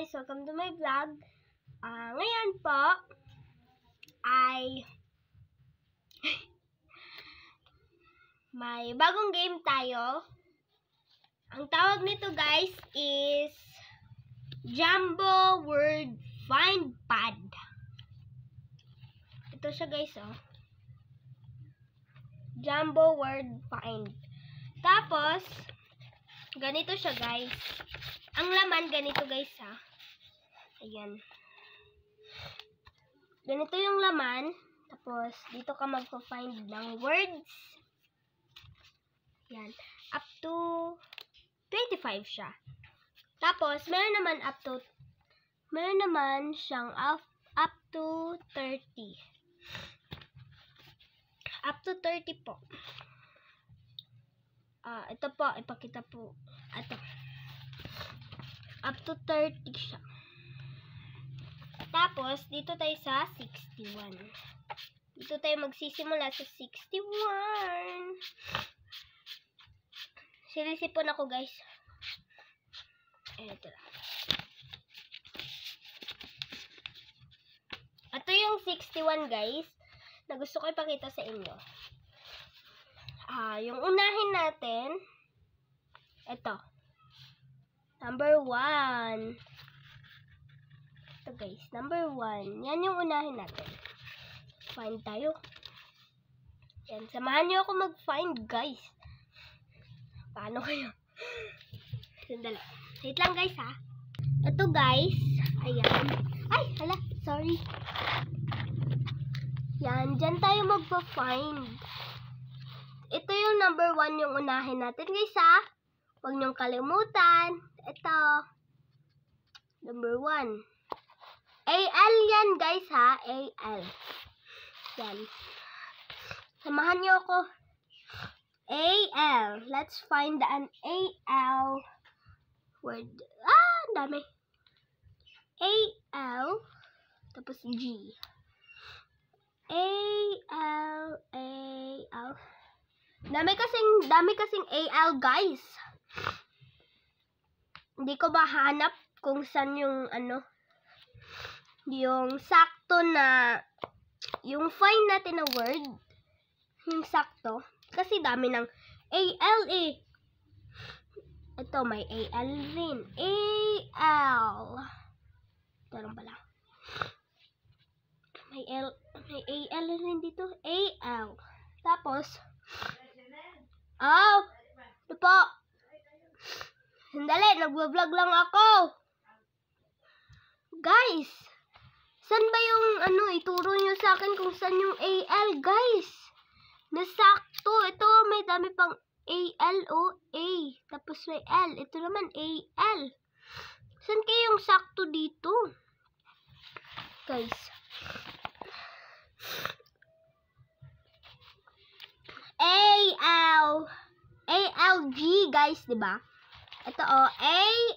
guys! Welcome to my vlog. Ngayon po ay may bagong game tayo. Ang tawag nito guys is Jumbo Word Find Pad. Ito siya guys, oh. Jumbo Word Find. Tapos, ganito siya guys. Ang laman, ganito guys ha. Ayan. Ganito yung laman. Tapos, dito ka magpa-find ng words. Ayan. Up to 25 siya. Tapos, meron naman siyang up to 30. Up to 30 po. Ito po, ipakita po. Ito. Up to 30 siya. Tapos, dito tayo sa 61. Dito tayo magsisimula sa 61. Sinisipon ako, guys. Ito. Ito yung 61, guys, na gusto ko ipakita sa inyo. Yung unahin natin, ito. Number 1. Ito guys, number 1. Yan yung unahin natin. Find tayo. Yan, samahan nyo ako mag-find guys. Paano kayo? Sandali. Wait lang guys ha. Ito guys, ayan. Ay, hala, sorry. Yan, dyan tayo magpa-find. Ito yung number 1 yung unahin natin guys ha. Huwag niyong kalimutan. Ito. Number 1. AL yan guys ha. AL. Yan. Samahan niyo ako. AL. Let's find an AL word. Dami. AL. Tapos G. AL. Dami kasing AL guys. Hindi ko mahanap kung saan yung yung sakto na yung find natin na word. Yung sakto. Kasi dami ng AL eh. Ito may AL rin. AL. Ito lang pala. May AL rin dito. AL. Tapos ito po. Sandali, nagwa-vlog lang ako. Guys, saan ba yung ituro nyo sa akin kung saan yung AL, guys? Nasakto. Ito, may dami pang AL o A. Tapos may L. Ito naman AL. Saan kayo yung sakto dito? Guys. ALG, guys, diba? Ito, ALGHUL.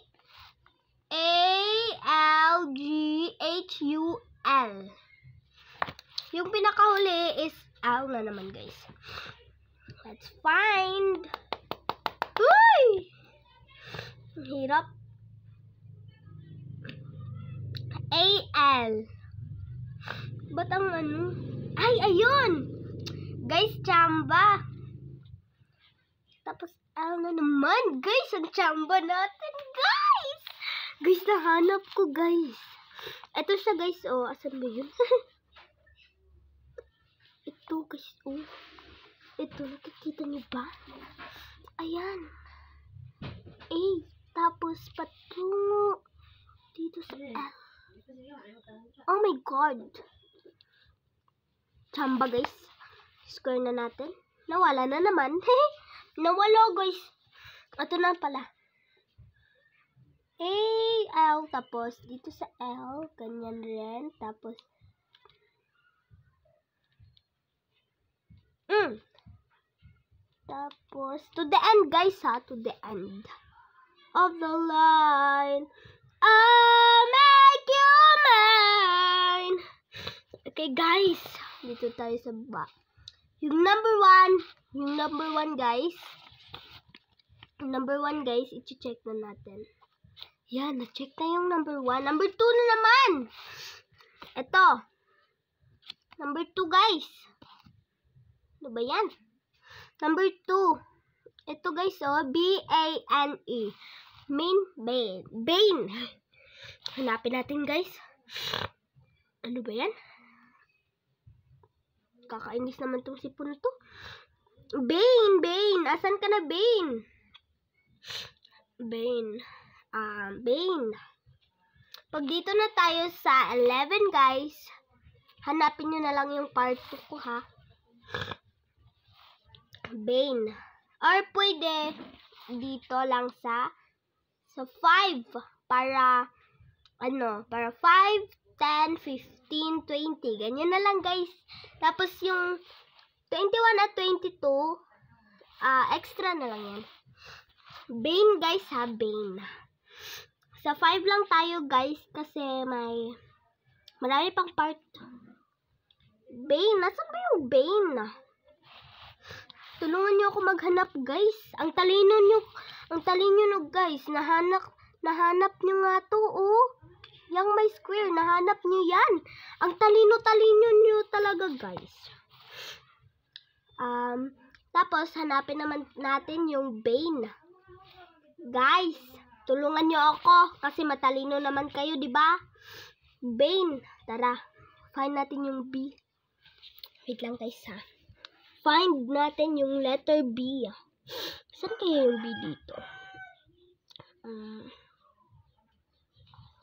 Yung pinakahuli is L na naman, guys. Let's find. Uy! Ang hirap. AL. Ba't ang Ay, ayun! Guys, chamba. Tapos, L na naman. Guys, ang chamba natin, guys! Guys, nahanap ko, guys. Ito siya, guys. Oh, asan ba yun? Ito, guys. Oh. Ito, nakikita niyo ba? Ayan. A. Tapos, patungo dito sa L. Oh my God. Chamba, guys. Score na natin. Nawala na naman. Nawala, guys. Ito na pala. AL. Tapos, dito sa L. Ganyan rin. Tapos, tapos, to the end, guys, ha. To the end of the line. I'll make you mine. Okay, guys. Dito tayo sa baba. Yung number 1, guys. Number 1, guys, i-check na natin. Yan, na-check na yung number 1. Number 2 na naman. Ito. Number 2, guys. Ano ba yan? Number 2. Ito, guys, oh. B-A-N-E. Bane. Hanapin natin, guys. Ano ba yan? Kakainis naman tong sipon to. Bane. Asan ka na, Bane? Bane. Pag dito na tayo sa 11, guys, hanapin nyo na lang yung part 2 ko, ha? Bane. Or pwede dito lang sa 5 para 5, 10, 15, 20. Ganyan na lang, guys. Tapos yung 21 at 22, extra na lang yan. Bane, guys, ha? Bane. Sa 5 lang tayo, guys, kasi marami pang part. Bane. Nasaan ba yung Bane? Tulungan nyo ako maghanap, guys. Ang talino nyo, guys. Nahanap nyo nga to, oh. Yang may square, nahanap nyo yan. Ang talino nyo talaga, guys. Tapos, hanapin naman natin yung Bane. Guys, tulungan nyo ako kasi matalino naman kayo, di ba? Bane. Tara, find natin yung B. Wait lang, guys, ha. Find natin yung letter B. Saan kaya yung B dito?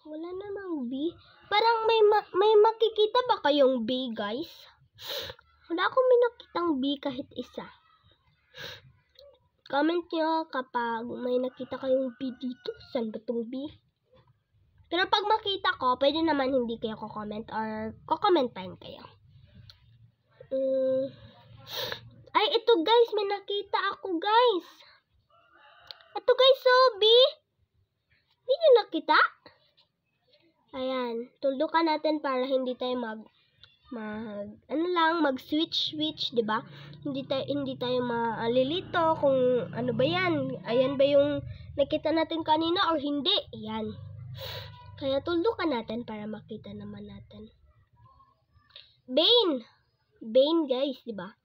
Wala namang B. Parang may makikita ba kayong B, guys? Wala akong nakitang B kahit isa. Comment nyo kapag may nakita kayong B dito. Saan ba tong B? Pero pag makita ko, pwede naman hindi kayo ko-comment or ko-comment pa rin kayo. Ay, ito, guys. May nakita ako, guys. Ito, guys, so, B. Hindi nyo nakita? Ayan. Tuldukan natin para hindi tayo mag-switch, diba? Hindi tayo malilito kung ano ba yan. Ayan ba yung nakita natin kanina or hindi? Ayan. Kaya tuldukan natin para makita naman natin. Bane, guys, diba?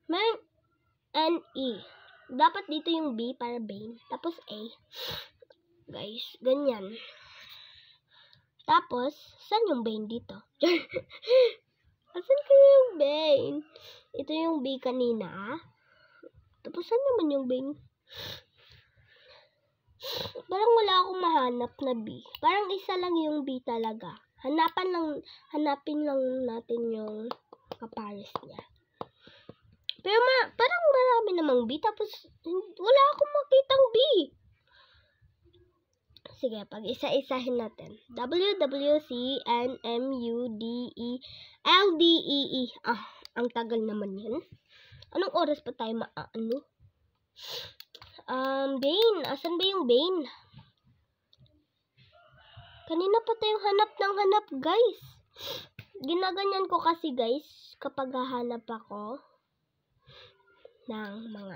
May N-E. Dapat dito yung B para Bane. Tapos A. Guys, ganyan. Tapos, saan yung Bane dito? Asan kaya yung Bane? Ito yung B kanina. Tapos, saan naman yung Bane? Parang wala akong mahanap na B. Parang isa lang yung B talaga. Hanapin lang natin yung kapares niya. Pero parang marami namang B. Tapos, wala akong makitang B. Sige, pag-isa-isahin natin. WWCNMUDELDEE. Ang tagal naman yan. Anong oras pa tayo Bane. Asan ba yung Bane? Kanina pa tayong hanap, guys. Ginaganyan ko kasi, guys, kapag hahanap ako ng mga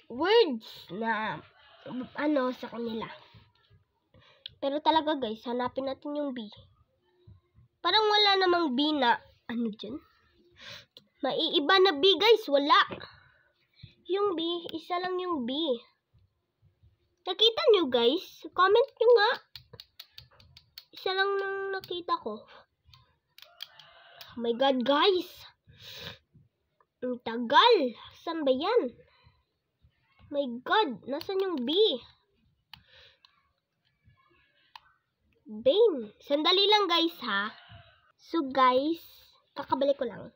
words na sa kanila. Pero talaga, guys, hanapin natin yung B. Parang wala namang B na dyan. Maiiba na B, guys. Wala. Yung B, isa lang yung B. Nakita nyo, guys? Comment nyo nga. Isa lang nang nakita ko. Oh my God, guys. Ang tagal. Saan ba yan? My God, nasan yung B? Bane. Sandali lang, guys, ha? So, guys, kakabalik ko lang.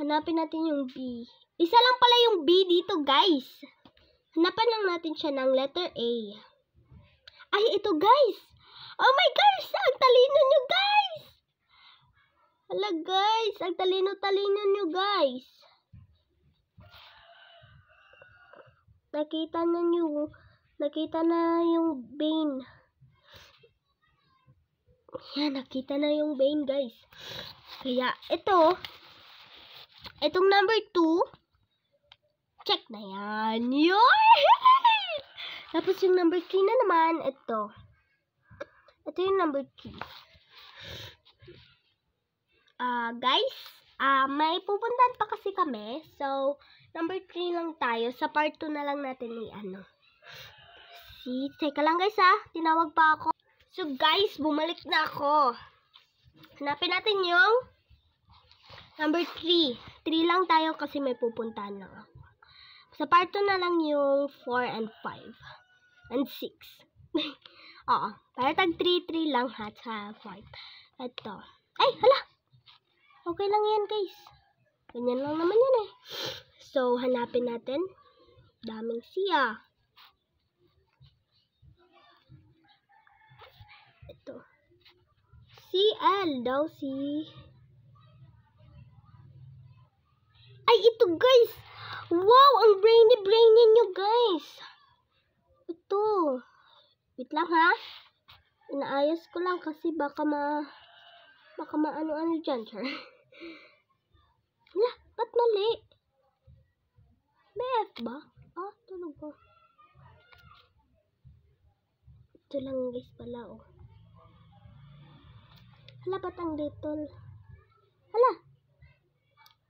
Hanapin natin yung B. Isa lang pala yung B dito, guys. Hanapan lang natin siya ng letter A. Ay, ito, guys. Oh my gosh, ang talino nyo, guys. Hala, guys, ang talino-talino nyo, guys. Nakita na yung Bane. Yan, nakita na yung Bane, guys. Kaya, itong number 2, Check na yan. Yun! Tapos yung number 3 na naman, ito. Ito yung number 3. Guys, may pupuntahan pa kasi kami. So, number 3 lang tayo. Sa part 2 na lang natin teka lang guys tinawag pa ako. So guys, bumalik na ako. Hanapin natin yung number 3. 3 lang tayo kasi may pupuntahan lang ako. Sa part 2 na lang yung 4 and 5 and 6. Oo, para tag 3 lang sa 5. Ito. Ay, hala! Okay lang yan guys. Ganyan lang naman yan So, hanapin natin. Daming siya. Ito. CL daw Ay, ito guys! Wow! Ang brainy nyo guys! Ito. Wait lang Inaayos ko lang kasi baka maano-ano dyan, sir. Ba't mali? BF ba? Talaga. Ito lang guys pala, Hala, ba't ang little? Hala.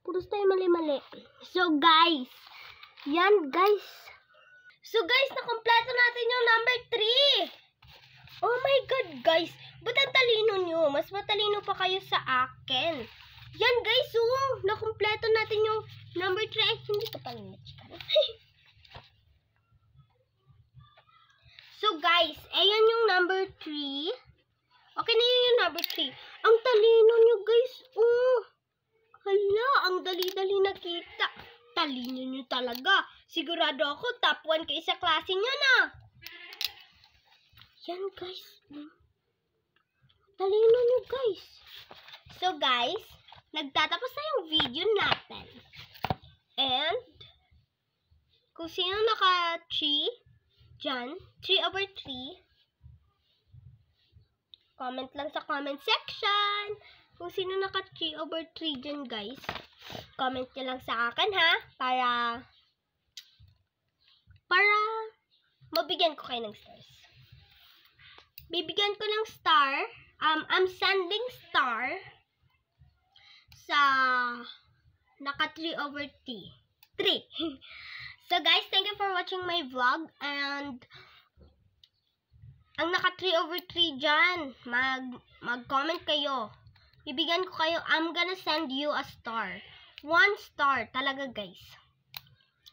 Puros tayo mali-mali. So, guys. Yan, guys. So, guys, nakompleto natin yung number 3. Oh my God, guys. Ba't ang talino nyo? Mas matalino pa kayo sa akin. Yan, guys. Nakompleto natin yung number 3. Ay, hindi ka pala So, guys, ayan yung number 3. Okay na yun yung number 3. Ang talino nyo, guys. Hala, ang dali-dali nakita. Talino nyo talaga. Sigurado ako, top 1 kayo sa klase nyo na. Yan, guys. Talino nyo, guys. So, guys, nagtatapos na yung video natin. And, kung sino naka-3 dyan, 3/3, comment lang sa comment section. Kung sino naka 3/3 dyan, guys, comment nyo lang sa akin, para mabigyan ko kayo ng stars. Bibigyan ko ng star. I'm sending star sa naka 3/3. So, guys, thank you for watching my vlog. And ang naka 3/3 dyan, mag-comment kayo. Bibigyan ko kayo, I'm gonna send you a star. 1 star talaga, guys.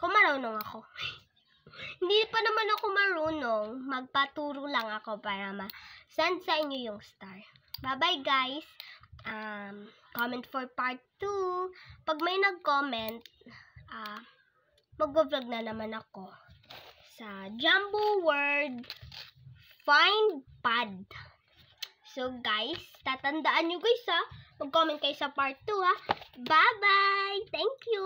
Kung marunong ako. Hindi pa naman ako marunong. Magpaturo lang ako para ma-send sa inyo yung star. Bye-bye, guys. Comment for part 2. Pag may nag-comment, mag-vlog na naman ako sa Jumbo Word Find Pad. So, guys, tatandaan nyo, guys, mag-comment kayo sa part 2, Bye-bye! Thank you!